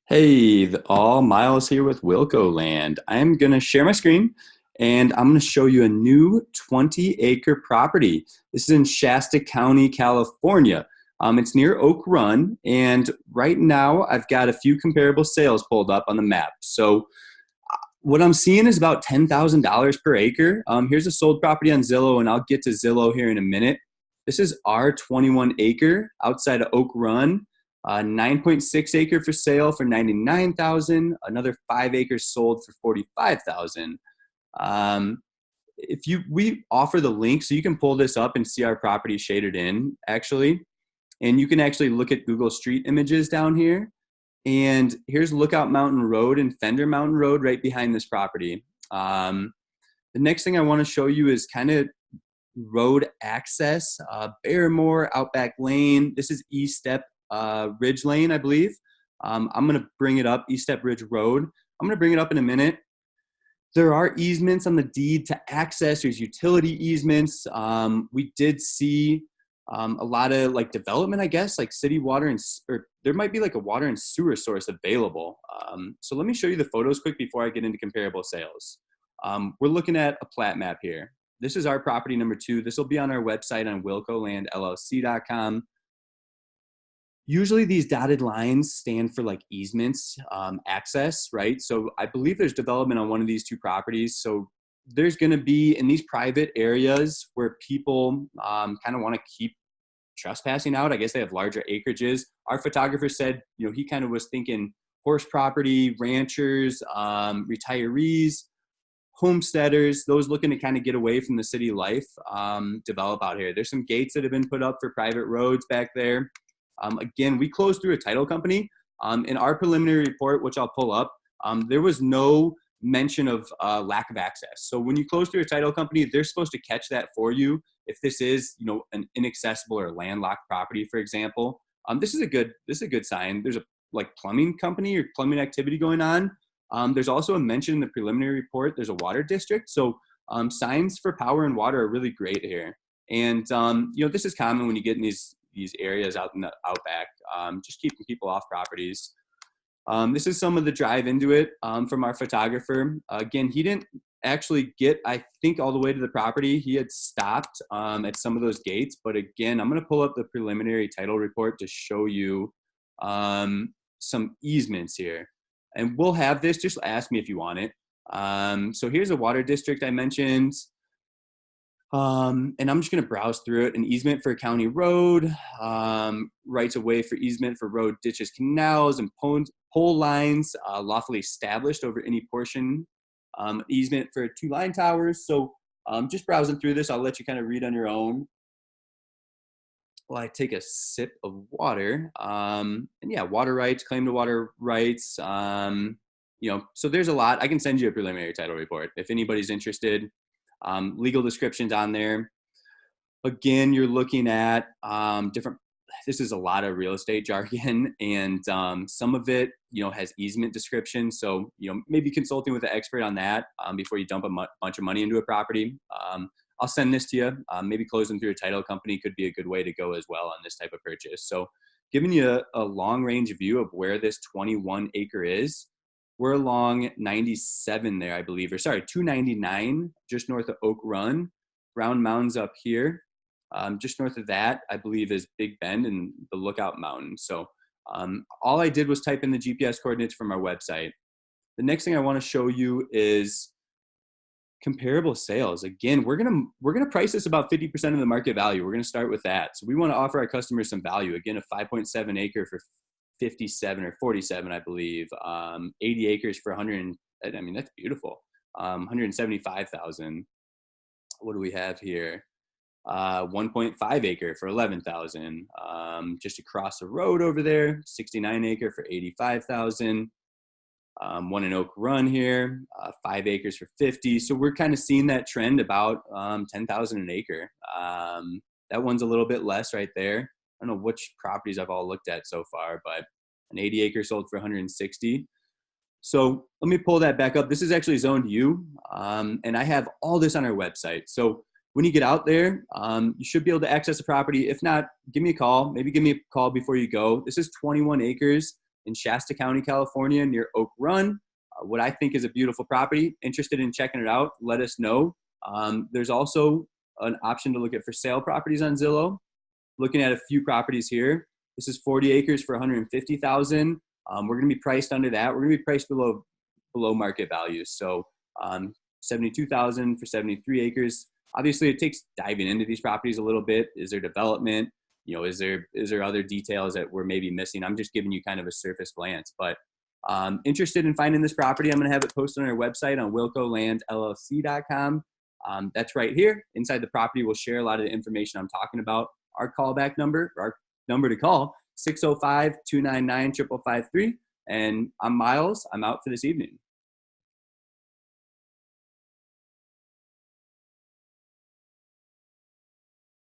Hey, all Miles here with Wilco Land. I'm going to share my screen and I'm going to show you a new 20-acre property. This is in Shasta County, California. It's near Oak Run, and right now I've got a few comparable sales pulled up on the map. So what I'm seeing is about $10,000 per acre. Here's a sold property on Zillow, and I'll get to Zillow here in a minute. This is our 21 acre outside of Oak Run. 9.6 acre for sale for 99,000. Another 5 acres sold for 45,000. We offer the link, so you can pull this up and see our property shaded in actually, and you can actually look at Google Street Images down here. And here's Lookout Mountain Road and Fender Mountain Road right behind this property. The next thing I want to show you is kind of road access. Barrymore, Outback Lane. This is East Step Ridge Lane, I believe. I'm going to bring it up, East Step Ridge Road. I'm going to bring it up in a minute. There are easements on the deed to access. There's utility easements. We did see a lot of like development, I guess, like city water or there might be like a water and sewer source available. So let me show you the photos quick before I get into comparable sales. We're looking at a plat map here. This is our property number 2. This will be on our website on wilcolandllc.com. Usually these dotted lines stand for like easements, access, right? So I believe there's development on one of these 2 properties. So there's going to be in these private areas where people kind of want to keep trespassing out. I guess they have larger acreages. Our photographer said, he kind of was thinking horse property, ranchers, retirees, homesteaders, those looking to kind of get away from the city life, develop out here. There's some gates that have been put up for private roads back there. Again, we closed through a title company. In our preliminary report, which I'll pull up, there was no mention of lack of access. So when you close through a title company, they're supposed to catch that for you. If this is, an inaccessible or landlocked property, for example, this is a good sign. There's a like plumbing company or plumbing activity going on. There's also a mention in the preliminary report. There's a water district. So signs for power and water are really great here. And this is common when you get in these areas out in the outback, just keeping people off properties. This is some of the drive into it from our photographer. Again, he didn't actually get, I think, all the way to the property. He had stopped at some of those gates. But again, I'm going to pull up the preliminary title report to show you some easements here. And we'll have this, just ask me if you want it. So here's a water district I mentioned. And I'm just going to browse through it. An easement for a county road, rights of way for easement for road, ditches, canals, and pole lines lawfully established over any portion. Easement for 2 line towers. So just browsing through this, I'll let you kind of read on your own while I take a sip of water. And yeah, water rights, claim to water rights. So there's a lot. I can send you a preliminary title report if anybody's interested. Legal descriptions on there. Again, you're looking at this is a lot of real estate jargon, and some of it, has easement descriptions. So, maybe consulting with an expert on that before you dump a bunch of money into a property. I'll send this to you. Maybe closing through a title company could be a good way to go as well on this type of purchase. So giving you a long range view of where this 21 acre is. We're along 97 there, I believe, or sorry, 299, just north of Oak Run. Brown Mountain's up here. Just north of that, I believe, is Big Bend and the Lookout Mountain. So all I did was type in the GPS coordinates from our website. The next thing I want to show you is comparable sales. Again, we're gonna price this about 50% of the market value. We're gonna start with that. So we want to offer our customers some value. Again, a 5.7 acre for 57 or 47, I believe. 80 acres for 100. I mean, that's beautiful. 175,000. What do we have here? 1.5 acre for 11,000. Just across the road over there, 69 acre for 85,000. One in Oak Run here, 5 acres for 50. So we're kind of seeing that trend about 10,000 an acre. That one's a little bit less right there. I don't know which properties I've all looked at so far, but an 80 acre sold for 160. So let me pull that back up. This is actually zoned U, and I have all this on our website. So when you get out there, you should be able to access the property. If not, give me a call. Maybe give me a call before you go. This is 21 acres in Shasta County, California, near Oak Run. What I think is a beautiful property. Interested in checking it out, let us know. There's also an option to look at for sale properties on Zillow. Looking at a few properties here. This is 40 acres for 150,000. We're going to be priced under that. We're going to be priced below market values. So 72,000 for 73 acres. Obviously, it takes diving into these properties a little bit. Is there development? Is there other details that we're maybe missing? I'm just giving you kind of a surface glance, but interested in finding this property. I'm going to have it posted on our website on wilcolandllc.com. That's right here. Inside the property, we'll share a lot of the information I'm talking about. Our callback number, our number to call, 605-299-5553. And I'm Miles. I'm out for this evening.